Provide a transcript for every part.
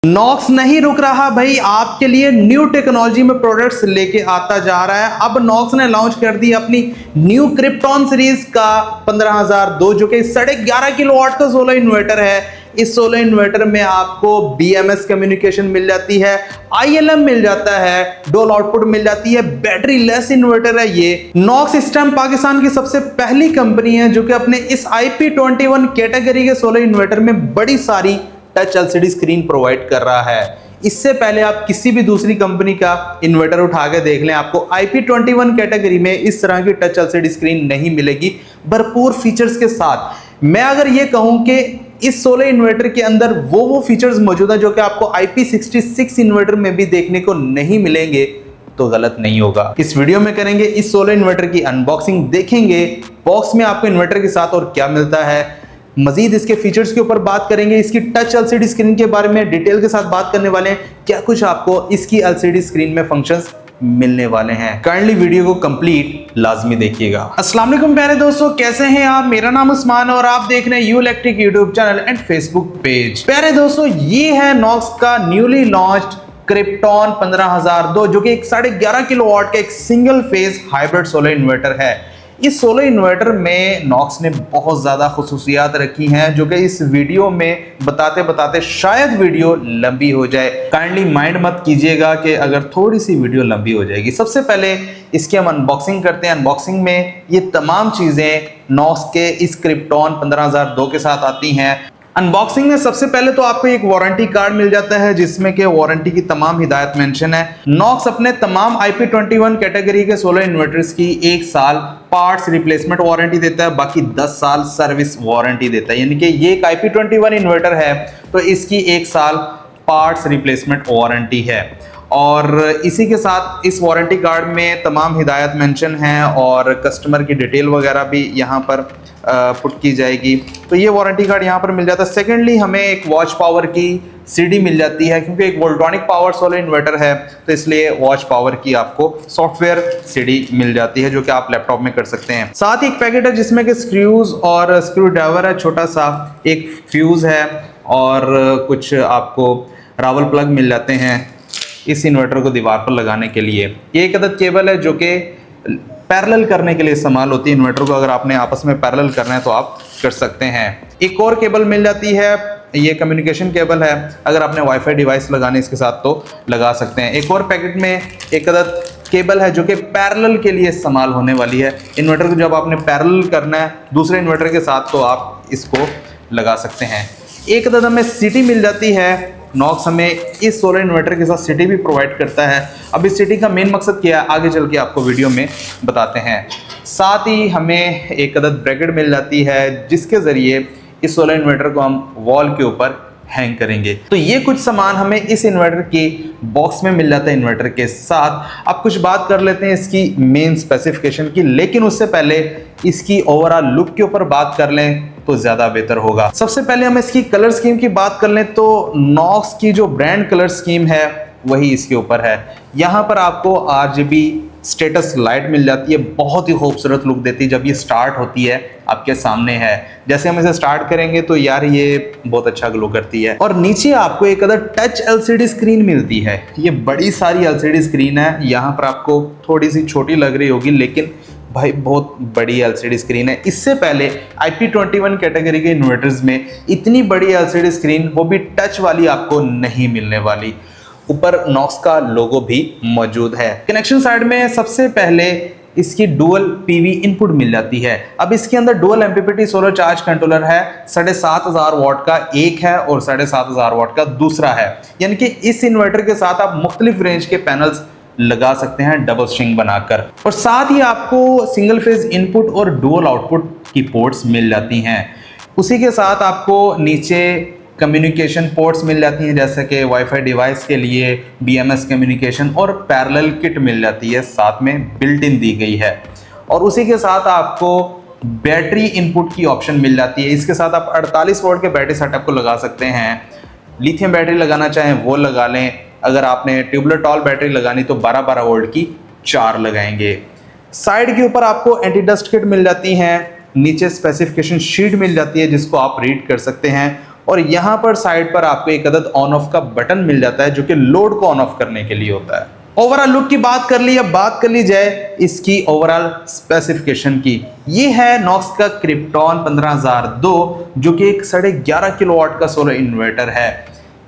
Knox नहीं रुक रहा भाई, आपके लिए न्यू टेक्नोलॉजी में प्रोडक्ट्स लेके आता जा रहा है। अब नॉक्स ने लॉन्च कर दी अपनी न्यू क्रिप्टॉन सीरीज का 15002 जो कि 11.5 किलोवाट का सोलर इन्वर्टर है। इस सोलर इन्वर्टर में आपको BMS कम्युनिकेशन मिल जाती है, ILM मिल जाता है, डुअल आउटपुट मिल जाती है, बैटरी लेस इन्वर्टर है। ये नॉक्स इस टाइम पाकिस्तान की सबसे पहली कंपनी है जो कि अपने इस IP21 कैटेगरी के सोलर इन्वर्टर में बड़ी सारी टच LCD स्क्रीन प्रोवाइड कर रहा है। इससे पहले आप किसी भी दूसरी कंपनी का इन्वर्टर उठा के देख लें, आपको IP21 कैटेगरी में इस तरह की टच LCD स्क्रीन नहीं मिलेगी भरपूर फीचर्स के साथ। मैं अगर ये कहूं कि इस सोलर इन्वर्टर के अंदर वो फीचर्स मौजूद है जो कि आपको IP66 इन्वर्टर में भी देखने को नहीं मिलेंगे तो गलत नहीं होगा। इस वीडियो में करेंगे इस सोलर इन्वर्टर की अनबॉक्सिंग, देखेंगे बॉक्स में आपको इन्वर्टर के साथ और क्या मिलता है, मजीद इसके फीचर्स के ऊपर बात करेंगे, इसकी टच LCD स्क्रीन के बारे में डिटेल के साथ बात करने वाले हैं, क्या कुछ आपको इसकी LCD स्क्रीन में फंक्शंस मिलने वाले हैं। काइंडली वीडियो को कंप्लीट लाजमी देखिएगा। अस्सलाम वालेकुम प्यारे दोस्तों, कैसे हैं आप? मेरा नाम उस्मान और आप देख रहे हैं you electric YouTube channel and Facebook page. प्यारे दोस्तों, ये है नॉक्स का न्यूली लॉन्च्ड क्रिप्टॉन 15002 जो कि 11.5 किलोवाट का एक single phase hybrid solar inverter है। इस सोलर इन्वर्टर में नॉक्स ने बहुत ज़्यादा खुसूसियात रखी हैं जो कि इस वीडियो में बताते बताते शायद वीडियो लंबी हो जाए। काइंडली माइंड मत कीजिएगा कि अगर थोड़ी सी वीडियो लंबी हो जाएगी। सबसे पहले इसकी हम अनबॉक्सिंग करते हैं। अनबॉक्सिंग में ये तमाम चीज़ें नॉक्स के इस क्रिप्टॉन 15002 के साथ आती हैं। अनबॉक्सिंग में सबसे पहले तो आपको एक वारंटी कार्ड मिल जाता है जिसमें कि वारंटी की तमाम हिदायत मेंशन है। नॉक्स अपने तमाम IP21 कैटेगरी के सोलर इन्वर्टर्स की 1 साल पार्ट्स रिप्लेसमेंट वारंटी देता है, बाकी 10 साल सर्विस वारंटी देता है। यानी कि ये एक IP21 इन्वर्टर है तो इसकी 1 साल पार्ट्स रिप्लेसमेंट वारंटी है। और इसी के साथ इस वारंटी कार्ड में तमाम हिदायत मेंशन हैं और कस्टमर की डिटेल वगैरह भी यहाँ पर पुट की जाएगी। तो ये वारंटी कार्ड यहाँ पर मिल जाता है। सेकेंडली हमें एक वॉच पावर की CD मिल जाती है, क्योंकि एक वोल्ट्रॉनिक पावर सोलर इन्वर्टर है तो इसलिए वॉच पावर की आपको सॉफ्टवेयर CD मिल जाती है जो कि आप लैपटॉप में कर सकते हैं। साथ ही एक पैकेट है जिसमें कि स्क्रूज और स्क्रू ड्राइवर है, छोटा सा एक फ्यूज है और कुछ आपको रावल प्लग मिल जाते हैं इस इन्वर्टर को दीवार पर लगाने के लिए। ये एक अदद केबल है जो कि पैरेलल करने के लिए इस्तेमाल होती है। इन्वर्टर को अगर आपने आपस में पैरेलल करना है तो आप कर सकते हैं। एक और केबल मिल जाती है, ये कम्युनिकेशन केबल है, अगर आपने वाईफाई डिवाइस लगाने इसके साथ तो लगा सकते हैं। एक और पैकेट में एक अदद केबल है जो कि पैरेलल के लिए इस्तेमाल होने वाली है। इन्वर्टर को जब आपने पैरेलल करना है दूसरे इन्वर्टर के साथ तो आप इसको लगा सकते हैं। एक अदद हमें CD मिल जाती है। नॉक्स हमें इस सोलर इन्वर्टर के साथ CD भी प्रोवाइड करता है। अब इस CD का मेन मकसद क्या है आगे चल के आपको वीडियो में बताते हैं। साथ ही हमें एक अदद ब्रैकेट मिल जाती है जिसके ज़रिए इस सोलर इन्वर्टर को हम वॉल के ऊपर हैंग करेंगे। तो ये कुछ सामान हमें इस इन्वर्टर के बॉक्स में मिल जाता है इन्वर्टर के साथ। अब कुछ बात कर लेते हैं इसकी मेन स्पेसिफिकेशन की, लेकिन उससे पहले इसकी ओवरऑल लुक के ऊपर बात कर लें तो ज्यादा बेहतर होगा। सबसे पहले हम इसकी कलर स्कीम की बात कर लें तो नॉक्स की जो ब्रांड कलर स्कीम है वही इसके ऊपर है। यहाँ पर आपको RGB स्टेटस लाइट मिल जाती है, बहुत ही खूबसूरत लुक देती है जब ये स्टार्ट होती है आपके सामने है। जैसे हम इसे स्टार्ट करेंगे तो यार ये बहुत अच्छा ग्लो करती है। और नीचे आपको एक अदर टच LCD स्क्रीन मिलती है। ये बड़ी सारी LCD स्क्रीन है, यहाँ पर आपको थोड़ी सी छोटी लग रही होगी लेकिन भाई बहुत बड़ी LCD स्क्रीन है। इससे पहले IP21 कैटेगरी के इन्वर्टर्स में इतनी बड़ी LCD स्क्रीन, वो भी टच वाली, आपको नहीं मिलने वाली। ऊपर नॉक्स का लोगो भी मौजूद है। कनेक्शन साइड में सबसे पहले इसकी डुअल PV इनपुट मिल जाती है। अब इसके अंदर dual MPPT solar charge controller है, 7500 वाट का एक है और 7500 वाट का दूसरा है। यानी कि इस इन्वर्टर के साथ आप मुख्तलिफ रेंज के पैनल्स लगा सकते हैं डबल स्ट्रिंग बनाकर। और साथ ही आपको सिंगल फेज इनपुट और डुअल आउटपुट की पोर्ट्स मिल जाती हैं। उसी के साथ आपको नीचे कम्युनिकेशन पोर्ट्स मिल जाती हैं जैसे कि वाईफाई डिवाइस के लिए BMS कम्युनिकेशन और पैरेलल किट मिल जाती है, साथ में बिल्ट इन दी गई है। और उसी के साथ आपको बैटरी इनपुट की ऑप्शन मिल जाती है। इसके साथ आप 48 वोल्ट के बैटरी सेटअप को लगा सकते हैं। लिथियम बैटरी लगाना चाहें वो लगा लें, अगर आपने ट्यूबुलर टॉल बैटरी लगानी तो 12-12 वोल्ट की 4 लगाएंगे। साइड के ऊपर आपको एंटी डस्ट किट मिल जाती हैं, नीचे स्पेसिफिकेशन शीट मिल जाती है जिसको आप रीड कर सकते हैं। और यहाँ पर साइड पर आपको एक अदद ऑन ऑफ का बटन मिल जाता है जो कि लोड को ऑन ऑफ करने के लिए होता है। ओवरऑल लुक की बात कर ली, अब बात कर ली जाए इसकी ओवरऑल स्पेसिफिकेशन की। ये है नॉक्स का क्रिप्टॉन 15002 जो कि एक 11.5 किलोवाट का सोलर इन्वर्टर है।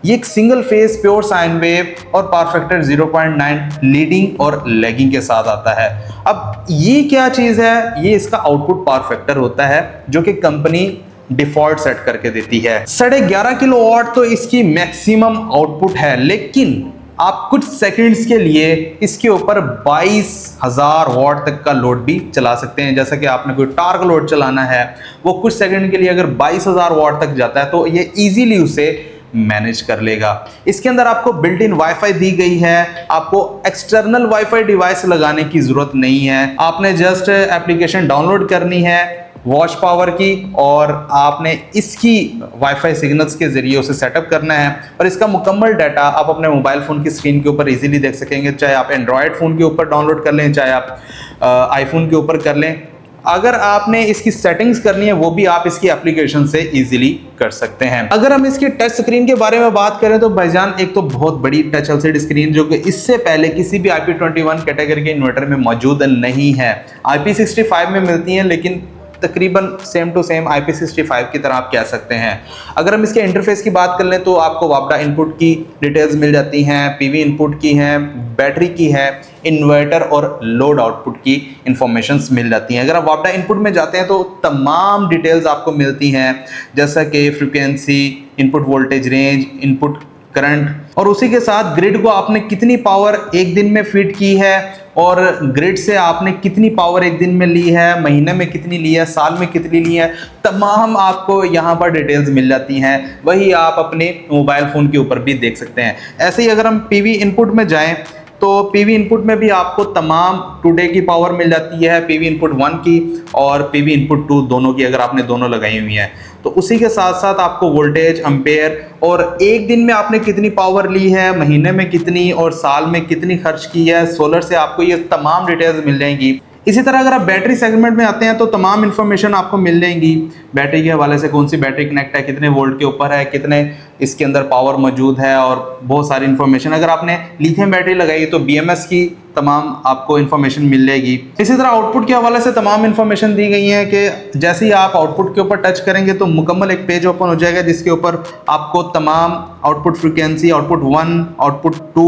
ये एक single phase pure sine wave और पावर फैक्टर 0.9 लीडिंग और लैगिंग के साथ आता है। अब ये क्या चीज है, ये इसका आउटपुट पावर फैक्टर होता है जो कि कंपनी डिफॉल्ट सेट करके देती है। 11.5 किलोवाट तो इसकी मैक्सिमम आउटपुट है, लेकिन आप कुछ सेकंड्स के लिए इसके ऊपर 22,000 वॉट तक का लोड भी चला सकते हैं। जैसा कि आपने कोई टार्क लोड चलाना है, वो कुछ सेकंड के लिए अगर 22,000 वॉट तक जाता है तो ये इजीली उसे मैनेज कर लेगा। इसके अंदर आपको बिल्ट इन वाईफाई दी गई है, आपको एक्सटर्नल वाईफाई डिवाइस लगाने की जरूरत नहीं है। आपने जस्ट एप्लीकेशन डाउनलोड करनी है वॉच पावर की और आपने इसकी वाईफाई सिग्नल्स के जरिए उसे सेटअप करना है और इसका मुकम्मल डाटा आप अपने मोबाइल फ़ोन की स्क्रीन के ऊपर इजीली देख सकेंगे, चाहे आप एंड्रॉयड फ़ोन के ऊपर डाउनलोड कर लें, चाहे आप आईफोन के ऊपर कर लें। अगर आपने इसकी सेटिंग्स करनी है वो भी आप इसकी एप्लीकेशन से इजीली कर सकते हैं। अगर हम इसकी टच स्क्रीन के बारे में बात करें तो भाईजान एक तो बहुत बड़ी टच एलसीडी स्क्रीन जो कि इससे पहले किसी भी IP21 कैटेगरी के इन्वर्टर में मौजूद नहीं है। IP65 में मिलती हैं, लेकिन तकरीबन सेम टू सेम IP65 की तरह आप कह सकते हैं। अगर हम इसके इंटरफेस की बात कर लें तो आपको वापडा इनपुट की डिटेल्स मिल जाती हैं, पीवी इनपुट की हैं, बैटरी की है, इन्वर्टर और लोड आउटपुट की इंफॉर्मेशंस मिल जाती हैं। अगर आप वापडा इनपुट में जाते हैं तो तमाम डिटेल्स आपको मिलती हैं, जैसा कि frequency, input voltage range, input current, और उसी के साथ ग्रिड को आपने कितनी पावर एक दिन में फीड की है और ग्रिड से आपने कितनी पावर एक दिन में ली है, महीने में कितनी ली है, साल में कितनी ली है, तमाम आपको यहाँ पर डिटेल्स मिल जाती हैं। वही आप अपने मोबाइल फ़ोन के ऊपर भी देख सकते हैं। ऐसे ही अगर हम पीवी इनपुट में जाएं तो पीवी इनपुट में भी आपको तमाम टुडे की पावर मिल जाती है, पीवी इनपुट 1 की और पीवी इनपुट 2 दोनों की, अगर आपने दोनों लगाई हुई हैं। तो उसी के साथ साथ आपको वोल्टेज, एम्पेयर और एक दिन में आपने कितनी पावर ली है, महीने में कितनी और साल में कितनी खर्च की है सोलर से, आपको ये तमाम डिटेल्स मिल जाएंगी। इसी तरह अगर आप बैटरी सेगमेंट में आते हैं तो तमाम इन्फॉर्मेशन आपको मिल जाएंगी। बैटरी के हवाले से कौन सी बैटरी कनेक्ट है, कितने वोल्ट के ऊपर है, कितने इसके अंदर पावर मौजूद है और बहुत सारी इन्फॉर्मेशन। अगर आपने लिथियम बैटरी लगाई तो BMS की तमाम आपको इन्फॉर्मेशन मिल जाएगी। इसी तरह आउटपुट के हवाले से तमाम इन्फॉर्मेशन दी गई है कि जैसे ही आप आउटपुट के ऊपर टच करेंगे तो मुकम्मल एक पेज ओपन हो जाएगा जिसके ऊपर आपको तमाम output frequency, output 1, output 2,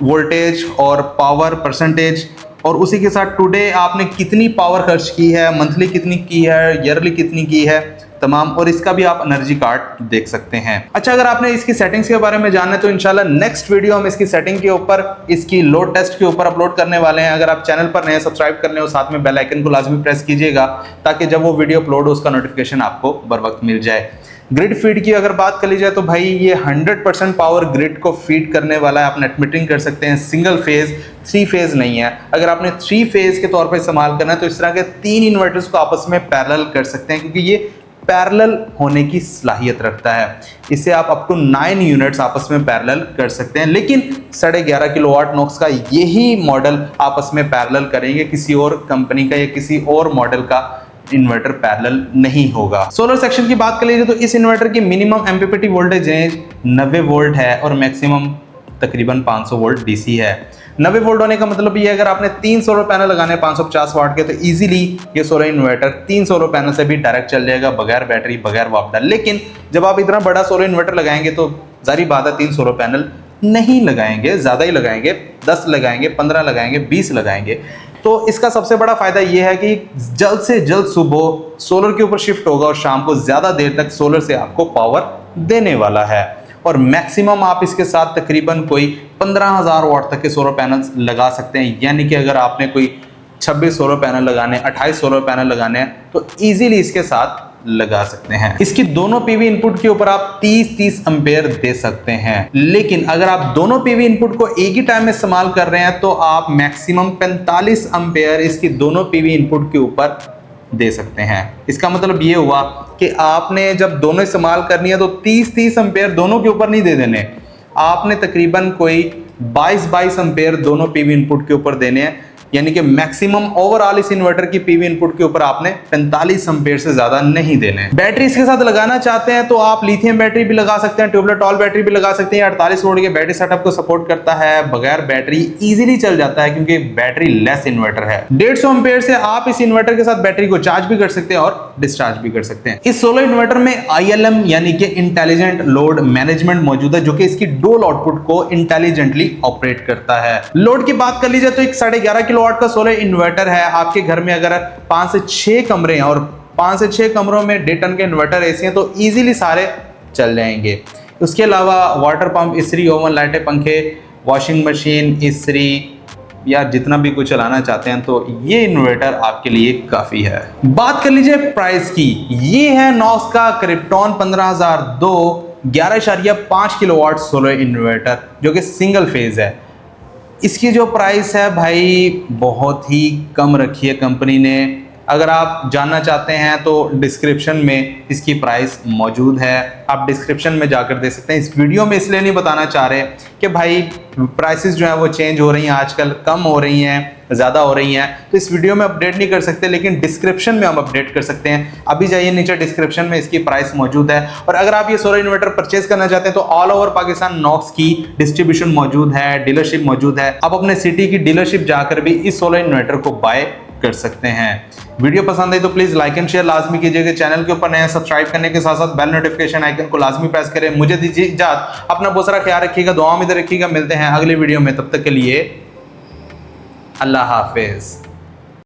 voltage और पावर परसेंटेज, और उसी के साथ टुडे आपने कितनी पावर खर्च की है, मंथली कितनी की है, ईयरली कितनी की है, तमाम, और इसका भी आप एनर्जी कार्ड देख सकते हैं। अच्छा, अगर आपने इसकी सेटिंग्स के बारे में जानना है तो इंशाल्लाह नेक्स्ट वीडियो हम इसकी सेटिंग के ऊपर, इसकी लोड टेस्ट के ऊपर अपलोड करने वाले हैं। अगर आप चैनल पर नए सब्सक्राइब कर लें और साथ में बेल आइकन को लाजमी प्रेस कीजिएगा ताकि जब वो वीडियो अपलोड हो उसका नोटिफिकेशन आपको बर वक्त मिल जाए। ग्रिड फीड की अगर बात कर ली जाए तो भाई ये 100% पावर ग्रिड को फीड करने वाला है। आप नेट मीटरिंग कर सकते हैं, सिंगल फेज, 3 फेज नहीं है। अगर आपने 3 फेज के तौर पर इस्तेमाल करना है तो इस तरह के 3 इन्वर्टर्स को आपस में पैरेलल कर सकते हैं, क्योंकि ये पैरेलल होने की सलाहियत रखता है। इससे आप अप टू 9 यूनिट्स आपस में पैरेलल कर सकते हैं, लेकिन 11.5 किलोवाट नॉक्स का यही मॉडल आपस में पैरेलल करेंगे, किसी और कंपनी का या किसी और मॉडल का इन्वर्टर पैरेलल नहीं होगा। सोलर सेक्शन की बात कर लीजिए तो इस इन्वर्टर की minimum MPPT voltage range 90 volt है और मैक्सिमम तकरीबन 500 वोल्ट DC है। 90 वोल्ट होने का मतलब ये है अगर आपने 3 सोलर पैनल लगाने 550 वाट के तो इजीली ये सोलर इन्वर्टर 3 सोलर पैनल से भी डायरेक्ट चल जाएगा, बगैर बैटरी, बगैर वापडा। लेकिन जब आप इतना बड़ा सोलर इन्वर्टर लगाएंगे तो जारी बात है 3 सोलर पैनल नहीं लगाएंगे, ज़्यादा ही लगाएंगे, 10 लगाएंगे, 15 लगाएंगे, 20 लगाएंगे। तो इसका सबसे बड़ा फायदा यह है कि जल्द से जल्द सुबह सोलर के ऊपर शिफ्ट होगा और शाम को ज़्यादा देर तक सोलर से आपको पावर देने वाला है। और मैक्सिमम आप इसके साथ तकरीबन कोई 15,000 वाट तक के सोलर पैनल्स लगा सकते हैं। यानी कि अगर आपने कोई 26 सोलर पैनल लगाने, 28 सोलर पैनल लगाने हैं तो इजीली इसके साथ लगा सकते हैं। इसकी दोनों पीवी इनपुट के ऊपर आप 30-30 एम्पेयर दे सकते हैं। लेकिन अगर आप दोनों पीवी इनपुट को एक ही टाइम में इस्तेमाल कर रहे हैं तो आप मैक्सिमम 45 एम्पेयर इसकी दोनों पीवी इनपुट के ऊपर दे सकते हैं। इसका मतलब ये हुआ कि आपने जब दोनों इस्तेमाल करनी है तो 30-30 एम्पेयर दोनों के ऊपर नहीं दे देने, आपने तकरीबन कोई 22-22 एम्पेयर दोनों पीवी इनपुट के ऊपर देने हैं। यानी कि मैक्सिमम ओवरऑल इस इन्वर्टर की पीवी इनपुट के ऊपर आपने 45 एम्पीयर से ज्यादा नहीं देने। बैटरी इसके साथ लगाना चाहते हैं तो आप लिथियम बैटरी भी लगा सकते हैं, ट्यूबलेट टॉल बैटरी भी लगा सकते हैं। 48 वोल्ट के बैटरी सेटअप को सपोर्ट करता है, बगैर बैटरी इजीली चल जाता है क्योंकि बैटरी लेस इन्वर्टर है। 150 एम्पीयर से आप इस इन्वर्टर के साथ बैटरी को चार्ज भी कर सकते हैं और डिस्चार्ज भी कर सकते हैं। इस सोलर इन्वर्टर में ILM यानी कि इंटेलिजेंट लोड मैनेजमेंट मौजूद है, जो कि इसकी डोल आउटपुट को इंटेलिजेंटली ऑपरेट करता है। लोड की बात कर लीजिए तो एक 11.5 किलोवाट का सोलर इन्वर्टर है। आपके घर में अगर 5 से 6 कमरे हैं और 5 से 6 कमरों में 1.5 टन के इन्वर्टर ऐसे हैं तो इजीली सारे चल जाएंगे। उसके अलावा वाटर पंप, इस्त्री, ओवन, लाइटें, पंखे, वॉशिंग मशीन, इस्त्री या जितना भी कुछ चलाना चाहते हैं तो ये इन्वर्टर आपके लिए काफी है। बात कर लीजिए प्राइस की। ये है नॉक्स का क्रिप्टॉन 15002 11.5 किलोवाट सोलर इन्वर्टर, जो कि सिंगल फेज है। इसकी जो प्राइस है भाई बहुत ही कम रखी है कंपनी ने। अगर आप जानना चाहते हैं तो डिस्क्रिप्शन में इसकी प्राइस मौजूद है, आप डिस्क्रिप्शन में जाकर देख सकते हैं। इस वीडियो में इसलिए नहीं बताना चाह रहे कि भाई प्राइसेस जो है वो चेंज हो रही हैं, आजकल कम हो रही हैं, ज़्यादा हो रही हैं, तो इस वीडियो में अपडेट नहीं कर सकते, लेकिन डिस्क्रिप्शन में हम अपडेट कर सकते हैं। अभी जाइए नीचे डिस्क्रिप्शन में इसकी प्राइस मौजूद है। और अगर आप ये सोलर इन्वर्टर परचेज करना चाहते हैं तो ऑल ओवर पाकिस्तान नॉक्स की डिस्ट्रीब्यूशन मौजूद है, डीलरशिप मौजूद है। आप अपने सिटी की डीलरशिप जाकर भी इस सोलर इन्वर्टर को बाय कर सकते हैं। वीडियो पसंद है तो प्लीज लाइक एंड शेयर लाजमी कीजिएगा। चैनल के ऊपर नए सब्सक्राइब करने के साथ साथ बेल नोटिफिकेशन आइकन को लाजमी प्रेस करें। मुझे दीजिए इजाजत, अपना बहुत सारा ख्याल रखिएगा, दुआ में रखिएगा। मिलते हैं अगले वीडियो में, तब तक के लिए अल्लाह हाफिज।